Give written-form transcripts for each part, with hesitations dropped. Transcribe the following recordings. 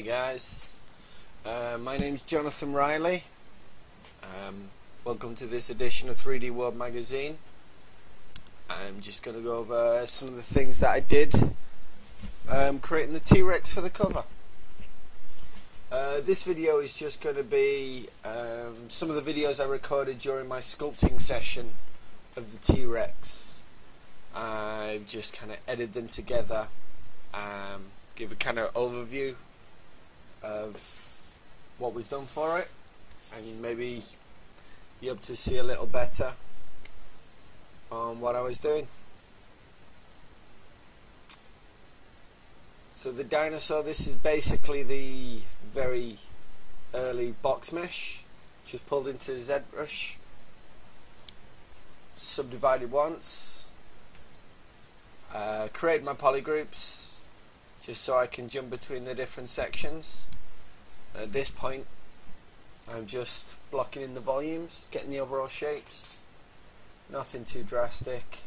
Hey guys, my name's Jonathan Reilly. Welcome to this edition of 3D World Magazine. I'm just going to go over some of the things that I did creating the T-Rex for the cover. This video is just going to be some of the videos I recorded during my sculpting session of the T-Rex. I've just kind of edited them together, give a kind of overview of what was done for it, and maybe be able to see a little better on what I was doing. So the dinosaur, this is basically the very early box mesh, just pulled into ZBrush, subdivided once, created my polygroups just so I can jump between the different sections. At this point I'm just blocking in the volumes, getting the overall shapes, nothing too drastic,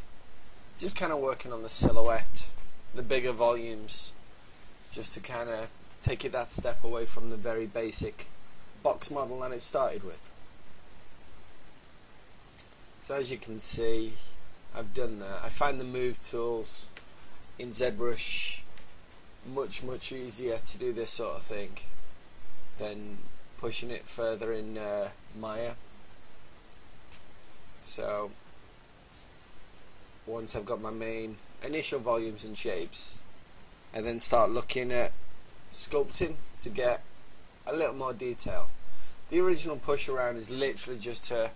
just kind of working on the silhouette, the bigger volumes, just to kind of take it that step away from the very basic box model that it started with. So as you can see, I've done that. I find the move tools in ZBrush much easier to do this sort of thing than pushing it further in Maya. So once I've got my main initial volumes and shapes, I then start looking at sculpting to get a little more detail. The original push around is literally just to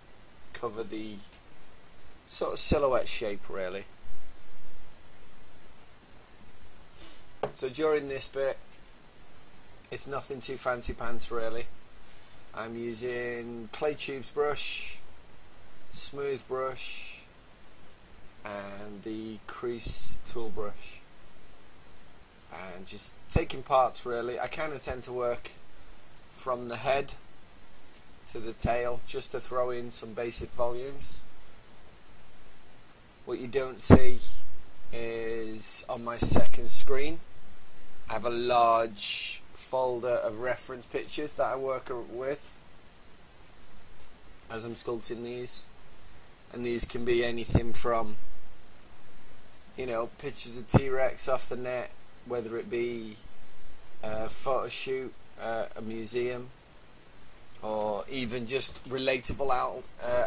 cover the sort of silhouette shape, really. So during this bit, it's nothing too fancy pants really. I'm using clay tubes brush, smooth brush, and the crease tool brush, and just taking parts really. I kind of tend to work from the head to the tail just to throw in some basic volumes. What you don't see is on my second screen I have a large folder of reference pictures that I work with as I'm sculpting these, and these can be anything from, you know, pictures of T-Rex off the net, whether it be a photo shoot, a museum, or even just relatable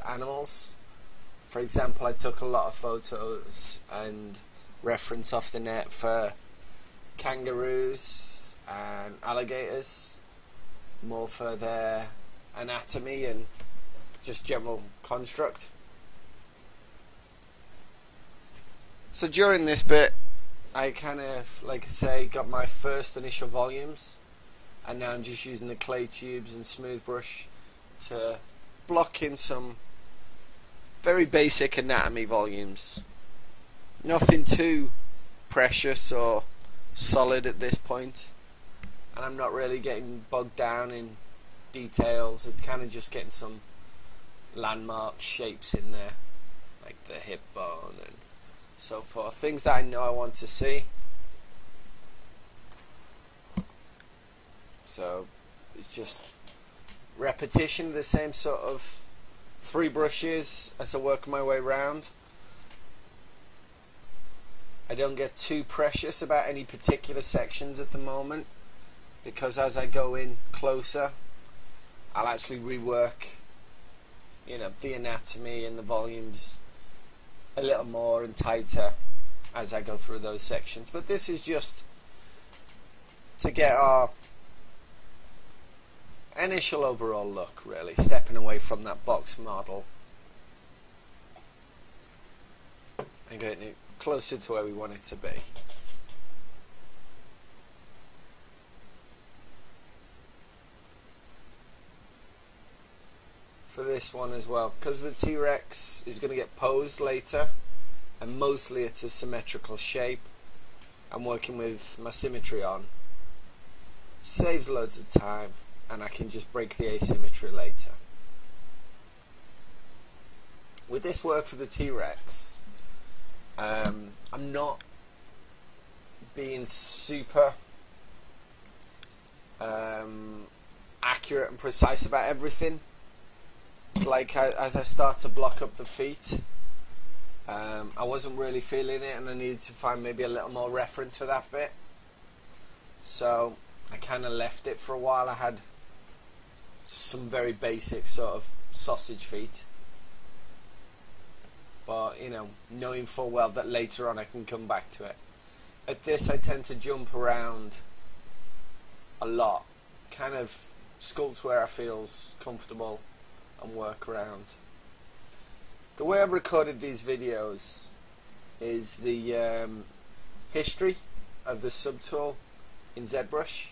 animals. For example, I took a lot of photos and reference off the net for kangaroos and alligators, more for their anatomy and just general construct. So during this bit I kind of, like I say, got my first initial volumes, and now I'm just using the clay tubes and smooth brush to block in some very basic anatomy volumes. Nothing too precious or solid at this point, and I'm not really getting bogged down in details. It's kind of just getting some landmark shapes in there, like the hip bone and so forth, things that I know I want to see. So it's just repetition of the same sort of 3 brushes as I work my way around. I don't get too precious about any particular sections at the moment, because as I go in closer I'll actually rework, you know, the anatomy and the volumes a little more and tighter as I go through those sections. But this is just to get our initial overall look, really, stepping away from that box model and getting it closer to where we want it to be. For this one as well, because the T-Rex is going to get posed later and mostly it's a symmetrical shape, I'm working with my symmetry on. Saves loads of time, and I can just break the asymmetry later. With this work for the T-Rex, I'm not being super accurate and precise about everything. It's like as I start to block up the feet, I wasn't really feeling it, and I needed to find maybe a little more reference for that bit. So I kind of left it for a while. I had some very basic sort of sausage feet, but you know, knowing full well that later on I can come back to it. At this, I tend to jump around a lot, kind of sculpt where I feels comfortable and work around. The way I've recorded these videos is the history of the subtool in ZBrush.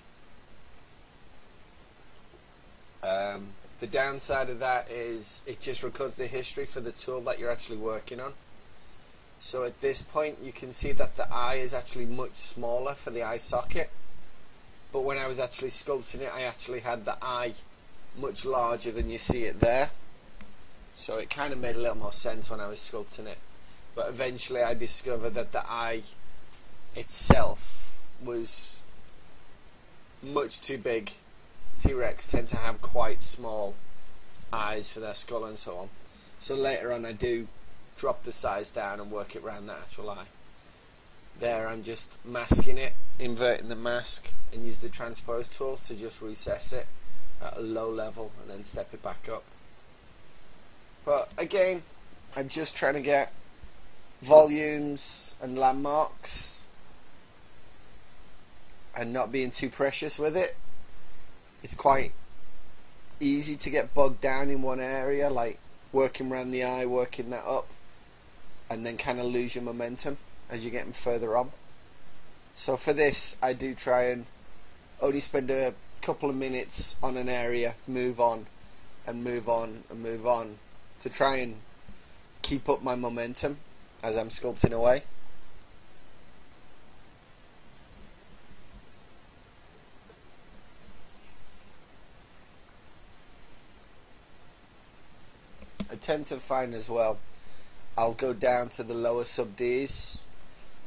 The downside of that is it just records the history for the tool that you're actually working on. So at this point you can see that the eye is actually much smaller for the eye socket, but when I was actually sculpting it, I actually had the eye much larger than you see it there. So it kind of made a little more sense when I was sculpting it. But eventually I discovered that the eye itself was much too big. T-Rex tend to have quite small eyes for their skull and so on. So later on I do drop the size down and work it around the actual eye. There I'm just masking it, inverting the mask, and use the transpose tools to just recess it at a low level and then step it back up. But again, I'm just trying to get volumes and landmarks and not being too precious with it. It's quite easy to get bogged down in one area, like working around the eye, working that up, and then kind of lose your momentum as you're getting further on. So for this, I do try and only spend a couple of minutes on an area, move on and move on and move on, to try and keep up my momentum as I'm sculpting away. I tend to find as well, I'll go down to the lower sub Ds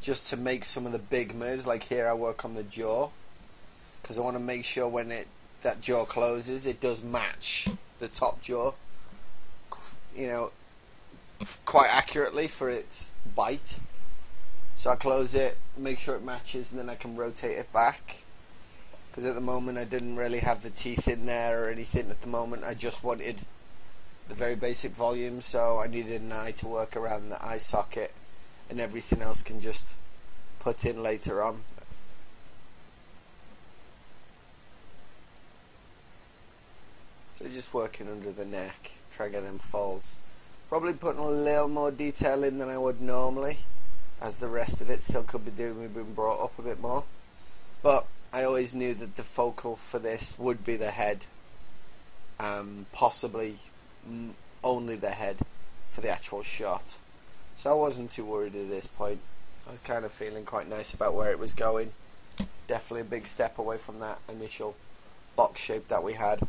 just to make some of the big moves. Like here I work on the jaw because I want to make sure when that jaw closes, it does match the top jaw, you know, quite accurately for its bite. So I close it, make sure it matches, and then I can rotate it back, because at the moment I didn't really have the teeth in there or anything at the moment. I just wanted the very basic volume, so I needed an eye to work around the eye socket, and everything else can just put in later on. So just working under the neck, try to get them folds. Probably putting a little more detail in than I would normally, as the rest of it still could be doing, being brought up a bit more. But I always knew that the focal for this would be the head, possibly only the head for the actual shot. So I wasn't too worried at this point. I was kind of feeling quite nice about where it was going. Definitely a big step away from that initial box shape that we had.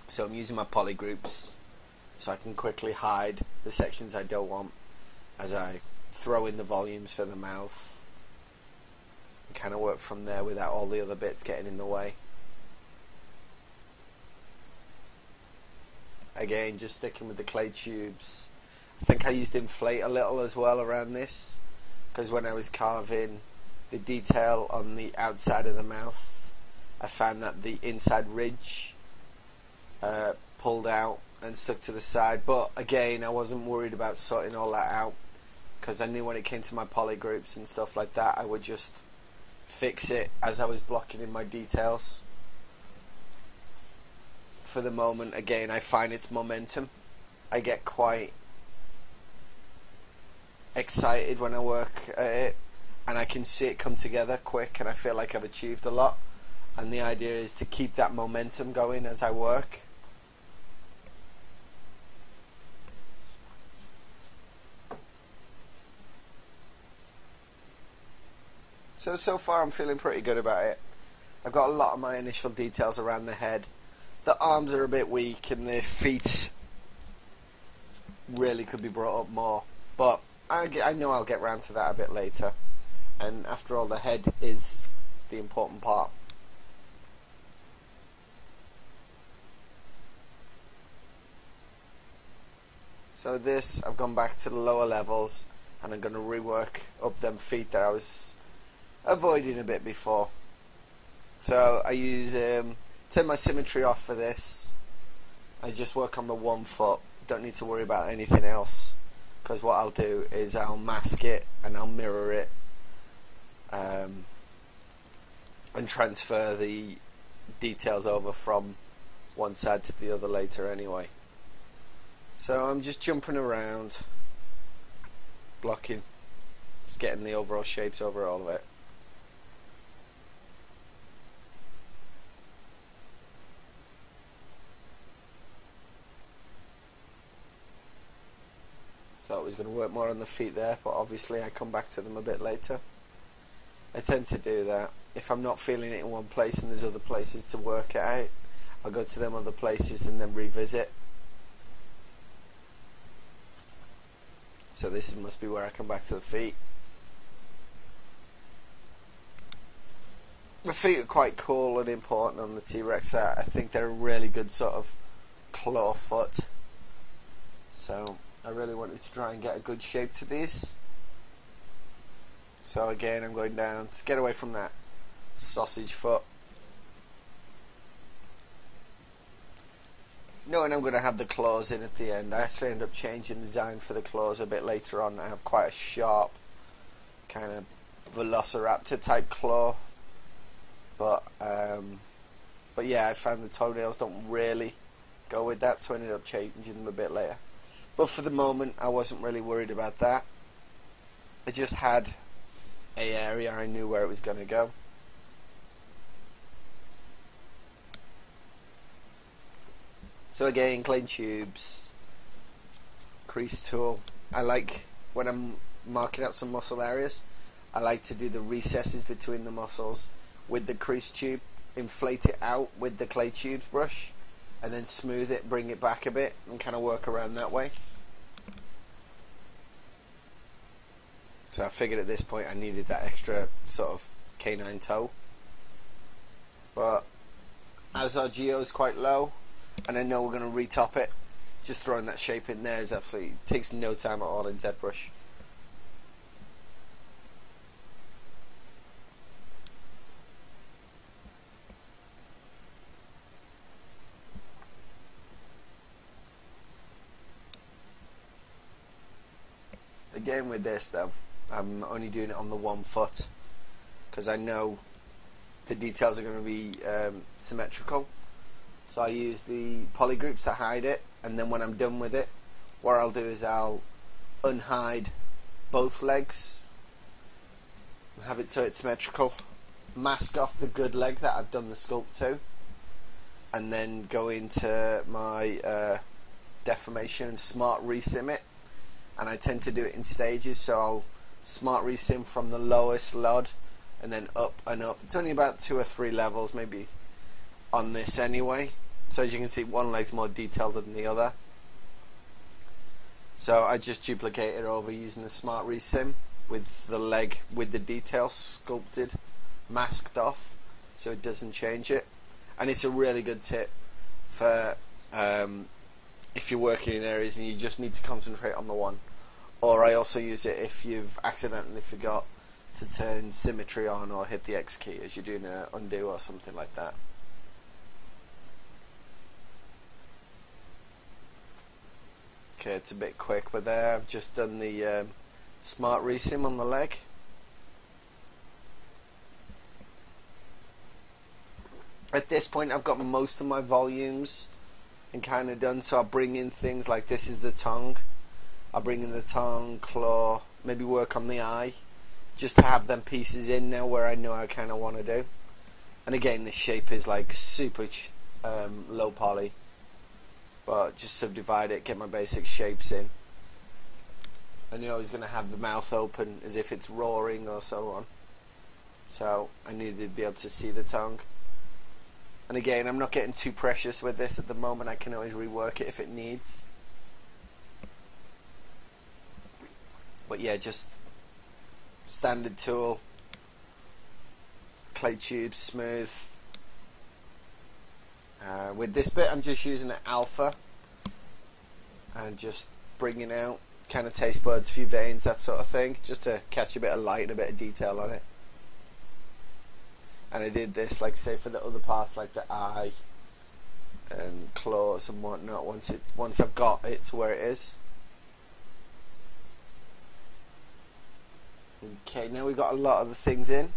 So I'm using my poly groups so I can quickly hide the sections I don't want as I throw in the volumes for the mouth and kind of work from there without all the other bits getting in the way. Again, just sticking with the clay tubes. I think I used inflate a little as well around this, because when I was carving the detail on the outside of the mouth, I found that the inside ridge pulled out and stuck to the side. But again, I wasn't worried about sorting all that out, because I knew when it came to my poly groups and stuff like that, I would just fix it as I was blocking in my details. For the moment, again, I find its momentum. I get quite excited when I work at it, and I can see it come together quick, and I feel like I've achieved a lot. And the idea is to keep that momentum going as I work. So far I'm feeling pretty good about it. I've got a lot of my initial details around the head. The arms are a bit weak, and the feet really could be brought up more, but I know I'll get round to that a bit later. and after all the head is the important part. So this, I've gone back to the lower levels and I'm going to rework up them feet that I was avoiding a bit before. So I use, turn my symmetry off for this. I just work on the 1 foot, don't need to worry about anything else, because what I'll do is I'll mask it and I'll mirror it and transfer the details over from one side to the other later anyway. So I'm just jumping around, blocking, just getting the overall shapes over all of it. Thought it was going to work more on the feet there, but obviously I come back to them a bit later. I tend to do that. If I'm not feeling it in one place and there's other places to work it out, I'll go to them other places and then revisit. So this must be where I come back to the feet. The feet are quite cool and important on the T-Rex. I think they're a really good sort of claw foot. So I really wanted to try and get a good shape to these. So again, I'm going down to get away from that sausage foot. Knowing I'm going to have the claws in at the end, I actually end up changing the design for the claws a bit later on. I have quite a sharp kind of velociraptor type claw, but yeah, I found the toenails don't really go with that, so I ended up changing them a bit later. But for the moment, I wasn't really worried about that. I just had a area I knew where it was going to go. So again, clean tubes, crease tool. I like, when I'm marking out some muscle areas, I like to do the recesses between the muscles with the crease tube, inflate it out with the clay tubes brush, and then smooth it, bring it back a bit, and kind of work around that way. So I figured at this point I needed that extra sort of canine toe. But as our geo is quite low, and I know we're going to retop it, just throwing that shape in there is absolutely, takes no time at all in ZBrush. Again with this though, I'm only doing it on the 1 foot because I know the details are going to be symmetrical. So I use the poly groups to hide it, and then when I'm done with it, what I'll do is I'll unhide both legs and have it so it's symmetrical, mask off the good leg that I've done the sculpt to, and then go into my deformation and smart resim it. And I tend to do it in stages, so I'll smart resim from the lowest LOD and then up and up. It's only about 2 or 3 levels maybe on this anyway, so as you can see, one leg's more detailed than the other. So I just duplicate it over using the smart resim with the leg with the details sculpted, masked off, so it doesn't change it. And it's a really good tip for if you're working in areas and you just need to concentrate on the one. Or I also use it if you've accidentally forgot to turn symmetry on or hit the X key as you're doing an undo or something like that. Okay, it's a bit quick, but there I've just done the smart resim on the leg. At this point I've got most of my volumes and kind of done, so I'll bring in things like this is the tongue. I'll bring in the tongue, claw, maybe work on the eye, just to have them pieces in now where I know I kind of want to do. And again, this shape is like super low poly, but just subdivide it, get my basic shapes in. I knew I was going to have the mouth open as if it's roaring or so on, so I knew they'd be able to see the tongue. And again, I'm not getting too precious with this at the moment. I can always rework it if it needs. But yeah, just standard tool, clay tube, smooth. With this bit I'm just using an alpha and just bringing out kind of taste buds, few veins, that sort of thing, just to catch a bit of light and a bit of detail on it. And I did this, like say, for the other parts like the eye and claws and whatnot, once I've got it to where it is. Okay, now we've got a lot of the things in.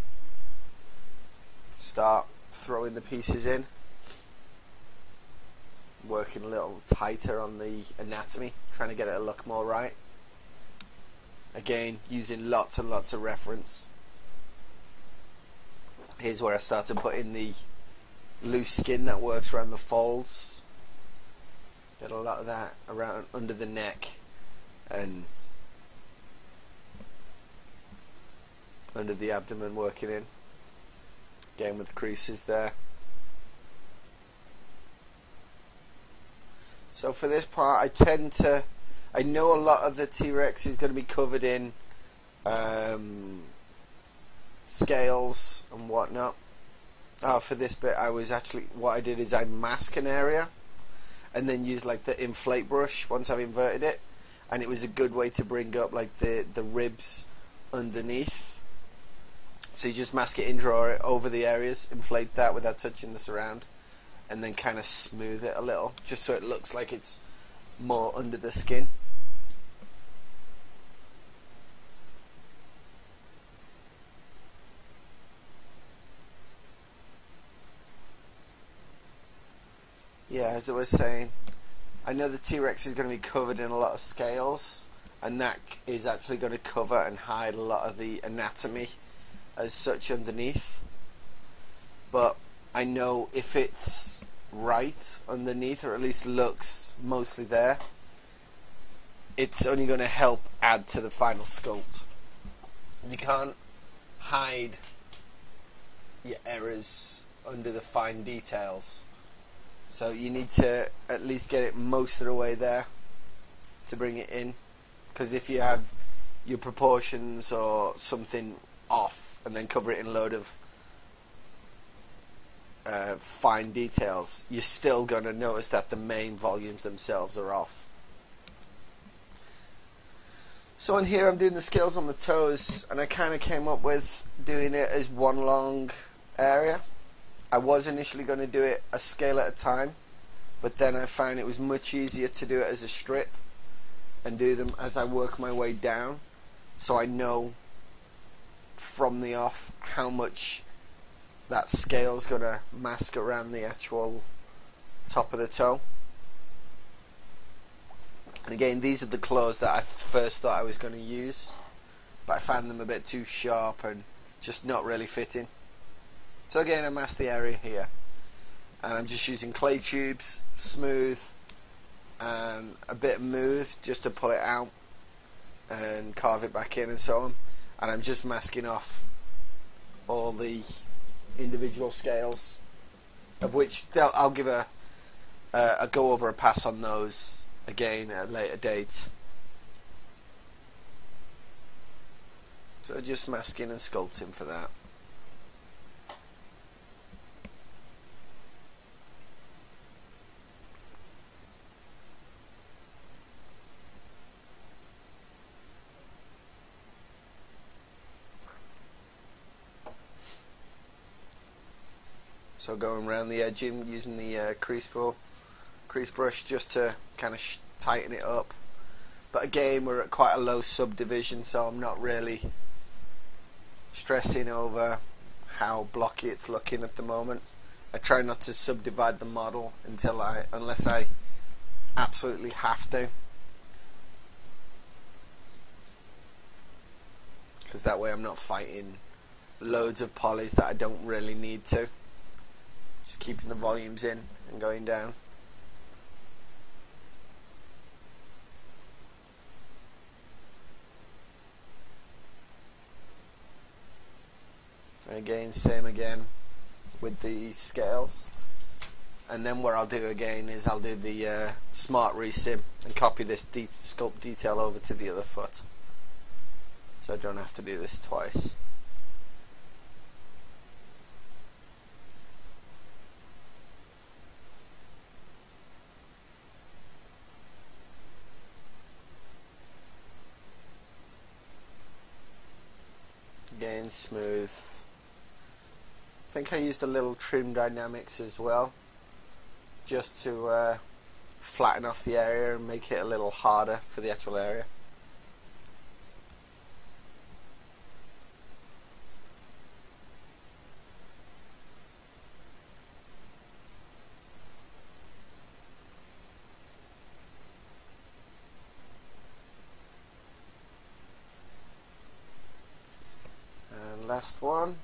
Start throwing the pieces in, working a little tighter on the anatomy, trying to get it to look more right. Again, using lots and lots of reference. Here's where I start to put in the loose skin that works around the folds. Get a lot of that around under the neck and under the abdomen, working in. Again with the creases there. So for this part I know a lot of the T-Rex is going to be covered in scales and whatnot. For this bit what I did is I mask an area and then use like the inflate brush once I've inverted it, and it was a good way to bring up like the ribs underneath. So you just mask it in, draw it over the areas, inflate that without touching the surround, and then kind of smooth it a little just so it looks like it's more under the skin. Yeah, as I was saying, I know the T-Rex is going to be covered in a lot of scales, and that is actually going to cover and hide a lot of the anatomy as such underneath. But I know if it's right underneath, or at least looks mostly there, it's only going to help add to the final sculpt. You can't hide your errors under the fine details. So you need to at least get it most of the way there to bring it in, because if you have your proportions or something off and then cover it in a load of fine details, you're still going to notice that the main volumes themselves are off. So on here I'm doing the scales on the toes, and I kind of came up with doing it as one long area. I was initially going to do it a scale at a time, but then I found it was much easier to do it as a strip and do them as I work my way down, so I know from the off how much that scale is going to mask around the actual top of the toe. And again, these are the claws that I first thought I was going to use, but I found them a bit too sharp and just not really fitting. So again, I masked the area here, and I'm just using clay tubes, smooth, and a bit of move just to pull it out and carve it back in and so on. And I'm just masking off all the individual scales, of which I'll give a go over a pass on those again at a later date. So just masking and sculpting for that. So going around the edging using the crease brush just to kind of tighten it up. But again, we're at quite a low subdivision, so I'm not really stressing over how blocky it's looking at the moment. I try not to subdivide the model unless I absolutely have to, because that way I'm not fighting loads of polys that I don't really need to. Just keeping the volumes in and going down. And again, same again with the scales. And then what I'll do again is I'll do the smart resim and copy this sculpt detail over to the other foot. so I don't have to do this twice. Again, smooth. I think I used a little trim dynamics as well, just to flatten off the area and make it a little harder for the actual area. And last one.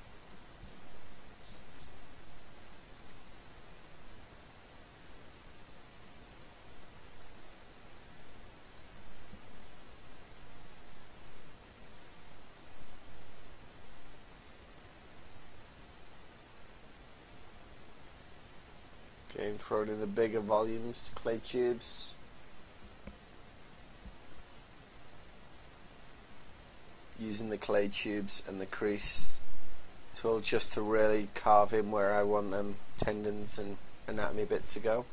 Again, throw it in the bigger volumes, clay tubes. Using the clay tubes and the crease tool just to really carve in where I want them tendons and anatomy bits to go.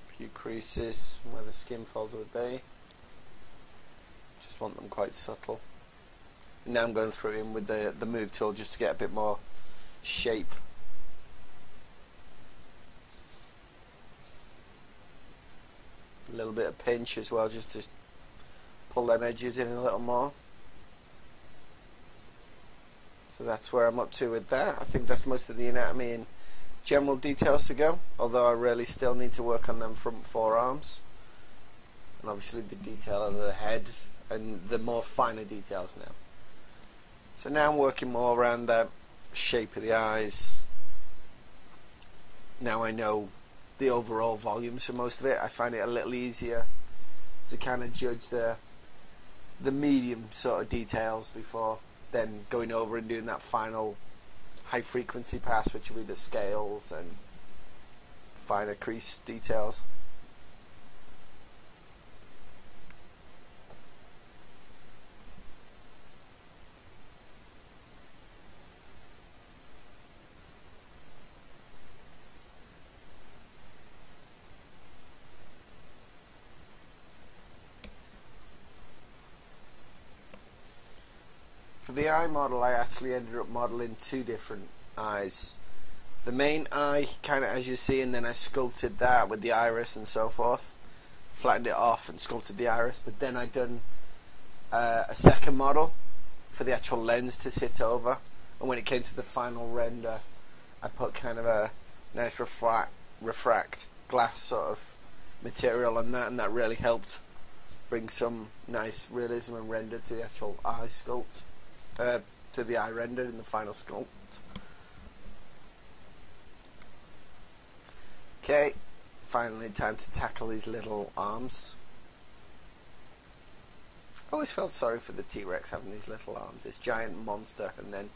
A few creases where the skin folds would be. Just want them quite subtle. And now I'm going through in with the move tool just to get a bit more shape. A little bit of pinch as well, just to pull them edges in a little more. So that's where I'm up to with that. I think that's most of the anatomy and general details to go, although I really still need to work on them front forearms, and obviously the detail of the head and the more finer details now. So now I'm working more around the shape of the eyes. Now I know the overall volumes for most of it. I find it a little easier to kind of judge the medium sort of details before then going over and doing that final high frequency pass, which will be the scales and finer crease details. For the eye model, I actually ended up modeling two different eyes. The main eye, kind of as you see, and then I sculpted that with the iris and so forth. Flattened it off and sculpted the iris, but then I done a second model for the actual lens to sit over. And when it came to the final render, I put kind of a nice refract glass sort of material on that, and that really helped bring some nice realism and render to the actual eye sculpt. To the eye rendered in the final sculpt. Okay, finally time to tackle these little arms. I always felt sorry for the T-Rex having these little arms, this giant monster, and then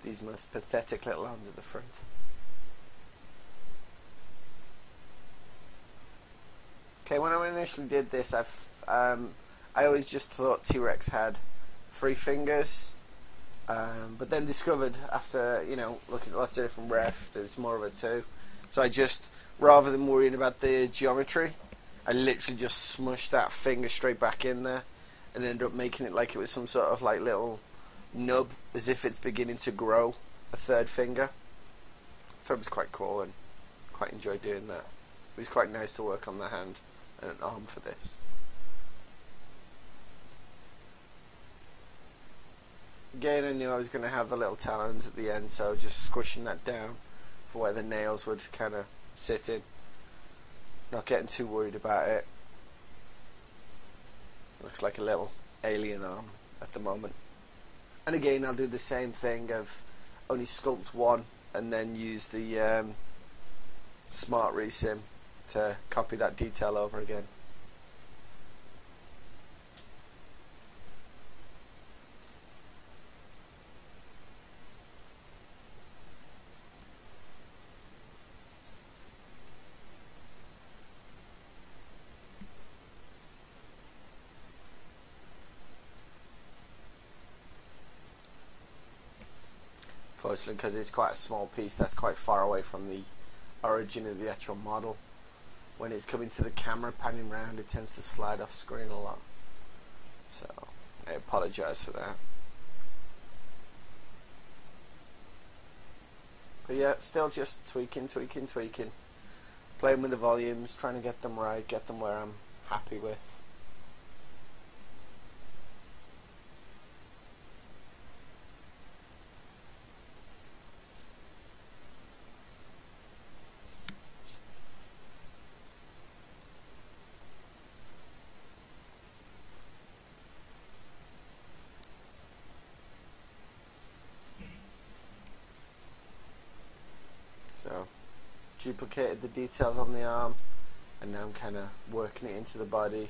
these most pathetic little arms at the front. Okay, when I initially did this, I always just thought T-Rex had 3 fingers, but then discovered after looking at lots of different refs there's more of a 2. So I just, rather than worrying about the geometry, I literally just smushed that finger straight back in there and ended up making it like it was some sort of like little nub, as if it's beginning to grow a 3rd finger. I thought it was quite cool and quite enjoyed doing that. It was quite nice to work on the hand and an arm for this. Again, I knew I was going to have the little talons at the end, so just squishing that down for where the nails would kind of sit in. Not getting too worried about it. Looks like a little alien arm at the moment. And again, I'll do the same thing of only sculpt one and then use the Smart Resim to copy that detail over again. unfortunately, because it's quite a small piece that's quite far away from the origin of the actual model. When it's coming to the camera, panning round, it tends to slide off screen a lot. So I apologise for that. But yeah, still just tweaking, playing with the volumes, trying to get them right, get them where I'm happy with. So, duplicated the details on the arm, and now I'm kind of working it into the body,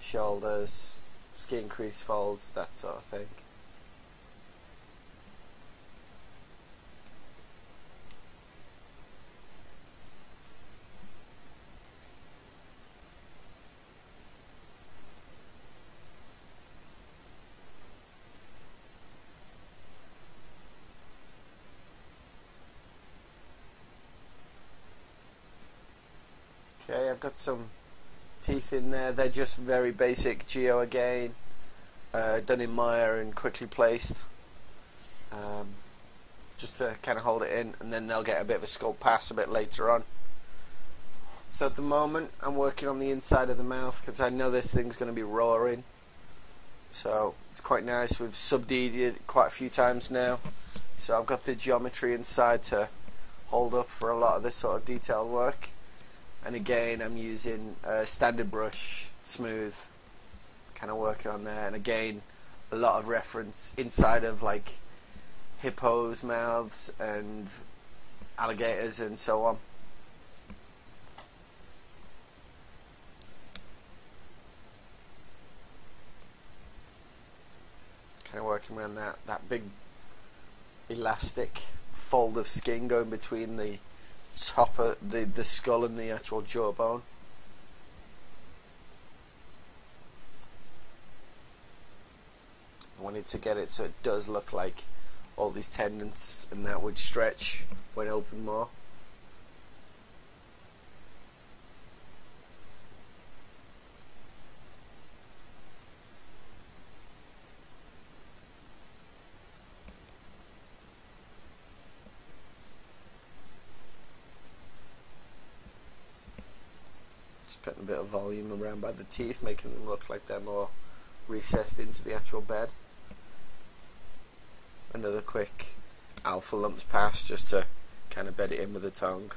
shoulders, skin crease folds, that sort of thing. Okay, I've got some teeth in there. They're just very basic geo again, done in Maya and quickly placed, just to kind of hold it in, and then they'll get a bit of a sculpt pass a bit later on. So at the moment I'm working on the inside of the mouth because I know this thing's going to be roaring, so it's quite nice. We've subdued it quite a few times now, so I've got the geometry inside to hold up for a lot of this sort of detailed work. And again, I'm using standard brush, smooth, kind of working on there. And again, a lot of reference inside of like hippos' mouths and alligators and so on. Kind of working around that big elastic fold of skin going between the top of the skull and the actual jawbone. I wanted to get it so it does look like all these tendons and that would stretch when open more. Just putting a bit of volume around by the teeth, making them look like they're more recessed into the actual bed. Another quick alpha lumps pass just to kind of bed it in with the tongue.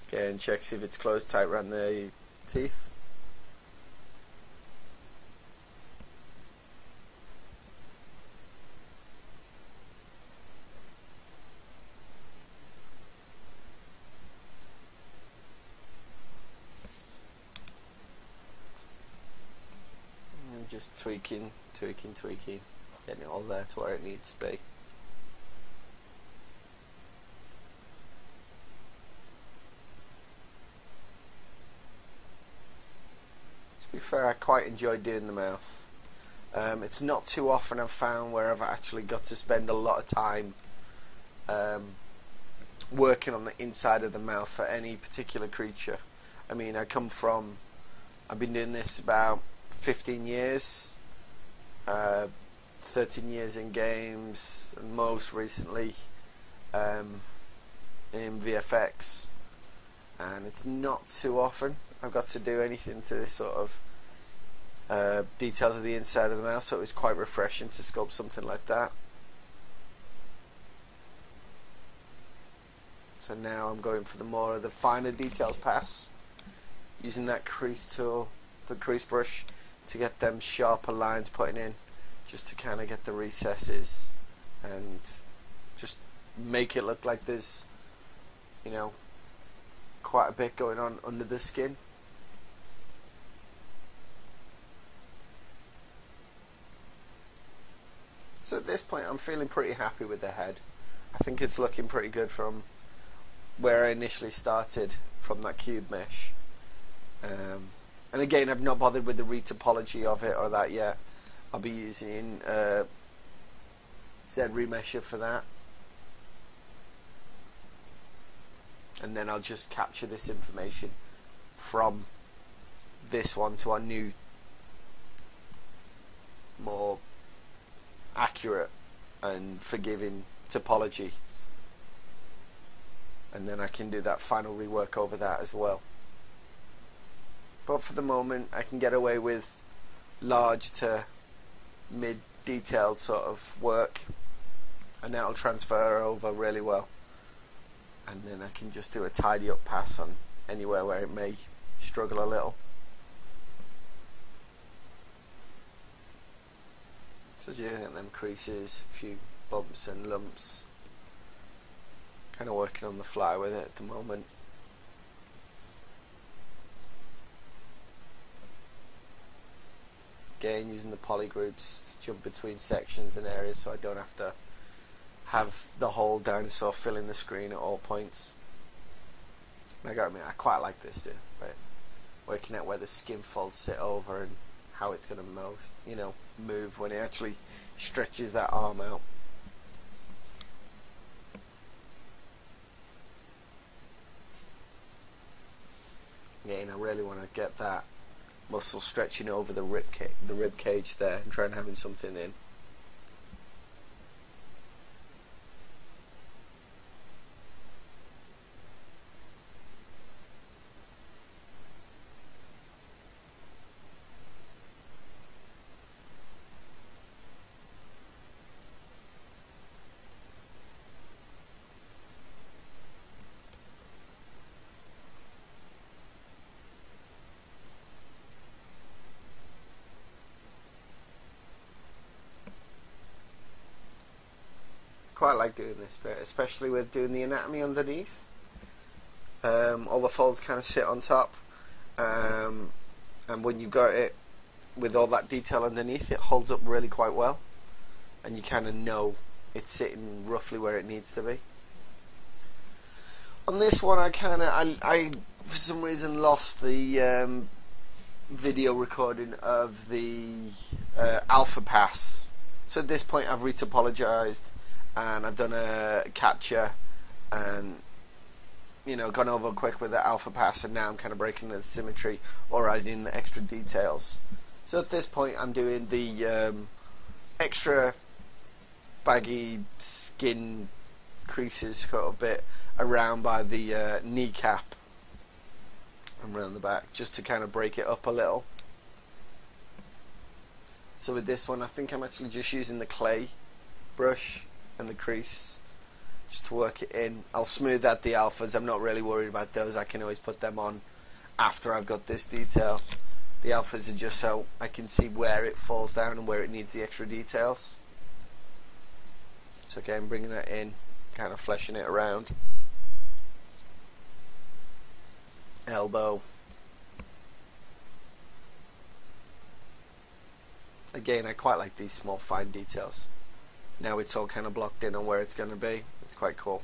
Again, check see if it's closed tight around the teeth. Just tweaking, getting it all there to where it needs to be. To be fair, I quite enjoy doing the mouth. It's not too often I've found where I've actually got to spend a lot of time working on the inside of the mouth for any particular creature. I mean, I've been doing this about 15 years, 13 years in games, and most recently in VFX, and it's not too often I've got to do anything to this sort of details of the inside of the mouth, so it was quite refreshing to sculpt something like that. So now I'm going for the more of the finer details pass, using that crease tool, the crease brush, to get them sharper lines putting in, just to kind of get the recesses and just make it look like there's, you know, quite a bit going on under the skin. So at this point I'm feeling pretty happy with the head. I think it's looking pretty good from where I initially started, from that cube mesh. And again, I've not bothered with the retopology of it or that yet. I'll be using Z-remesher for that, and then I'll just capture this information from this one to our new, more accurate and forgiving topology, and then I can do that final rework over that as well. But for the moment I can get away with large to mid detailed sort of work, and that'll transfer over really well, and then I can just do a tidy up pass on anywhere where it may struggle a little. So just looking at them creases, a few bumps and lumps, kind of working on the fly with it at the moment. Again, using the poly groups to jump between sections and areas so I don't have to have the whole dinosaur filling the screen at all points. I quite like this too, right? Working out where the skin folds sit over and how it's going to move when it actually stretches that arm out. Again, I really want to get that muscle stretching over the rib cage there and try and having something in. Quite like doing this bit, especially with doing the anatomy underneath. All the folds kind of sit on top, and when you've got it with all that detail underneath, it holds up really quite well, and you kind of know it's sitting roughly where it needs to be. On this one, I for some reason lost the video recording of the alpha pass, so at this point I've retopologized and I've done a capture and gone over quick with the alpha pass, and now I'm kind of breaking the symmetry or adding the extra details. So at this point I'm doing the extra baggy skin creases cut a bit around by the kneecap and around the back, just to kind of break it up a little. So with this one I think I'm actually just using the clay brush and the crease just to work it in. I'll smooth out the alphas, I'm not really worried about those, I can always put them on after I've got this detail. The alphas are just so I can see where it falls down and where it needs the extra details. So again, bringing that in, kind of fleshing it around. Elbow. Again, I quite like these small fine details. Now it's all kind of blocked in on where it's going to be. It's quite cool.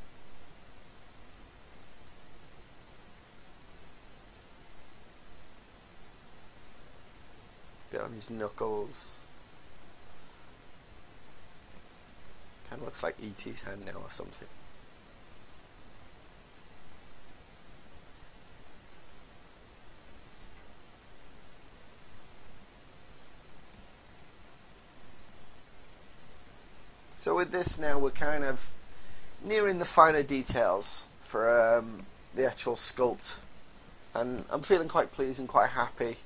Bit on his knuckles. Kind of looks like E.T.'s hand now or something. So with this now, we're kind of nearing the finer details for the actual sculpt, and I'm feeling quite pleased and quite happy.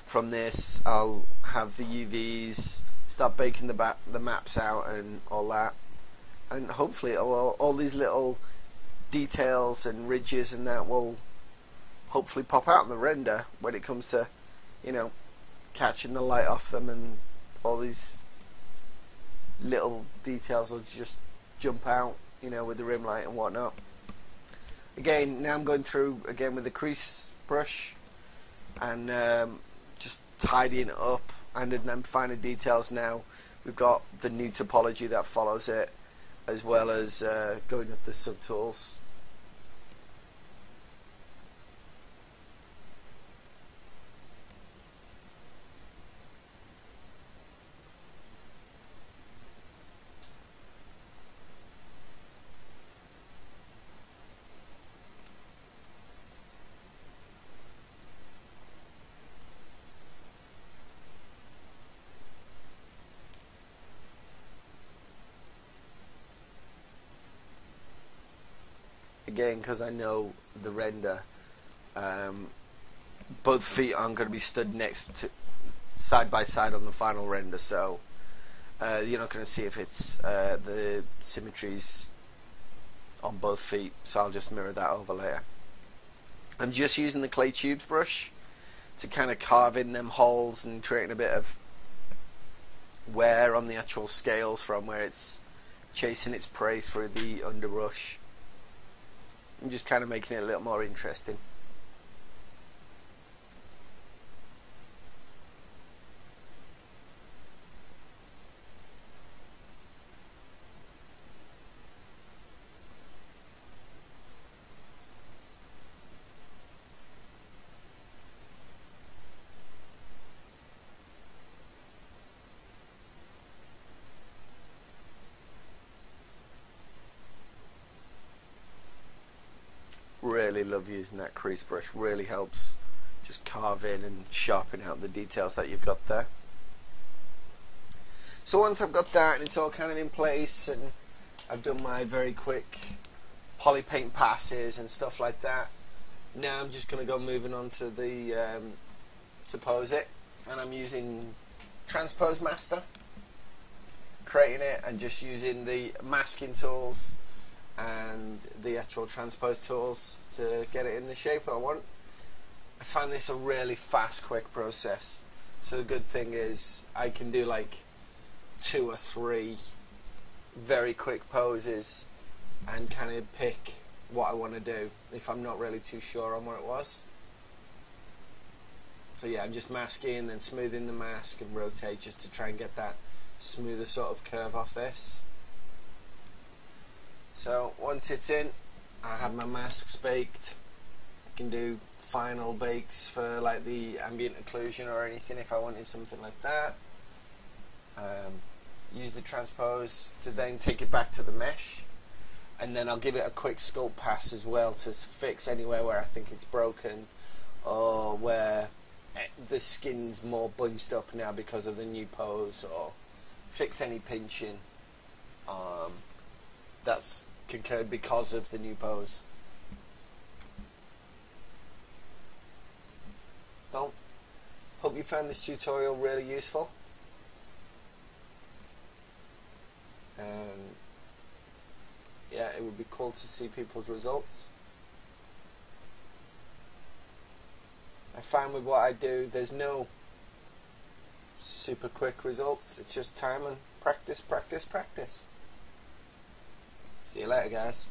From this, I'll have the UVs, start baking the maps out and all that, and hopefully all these little details and ridges and that will hopefully pop out in the render when it comes to catching the light off them, and all these little details will just jump out, with the rim light and whatnot. Again, now I'm going through again with the crease brush and just tidying it up, and then finer details. Now we've got the new topology that follows it, as well as going up the subtools. again, because I know the render, both feet aren't going to be stood next to side by side on the final render, so you're not going to see if it's the symmetries on both feet, so I'll just mirror that over later. I'm just using the clay tubes brush to kind of carve in them holes and creating a bit of wear on the actual scales from where it's chasing its prey through the underbrush. I'm just kind of making it a little more interesting. Really love using that crease brush, really helps just carve in and sharpen out the details that you've got there. So once I've got that and it's all kind of in place and I've done my very quick poly paint passes and stuff like that, now I'm just going to go moving on to the to pose it, and I'm using Transpose Master, creating it and just using the masking tools and the actual transpose tools to get it in the shape I want. I find this a really fast, quick process. So the good thing is I can do like 2 or 3 very quick poses and kind of pick what I want to do if I'm not really too sure on what it was. So yeah, I'm just masking, then smoothing the mask and rotate just to try and get that smoother sort of curve off this. So once it's in, I have my masks baked. I can do final bakes for like the ambient occlusion or anything if I wanted something like that. Use the transpose to then take it back to the mesh, and then I'll give it a quick sculpt pass as well to fix anywhere where I think it's broken or where the skin's more bunched up now because of the new pose, or fix any pinching that's concurred because of the new pose. Well, hope you found this tutorial really useful, and yeah, it would be cool to see people's results. I find with what I do, there's no super quick results. It's just time and practice, practice, practice. See you later, guys.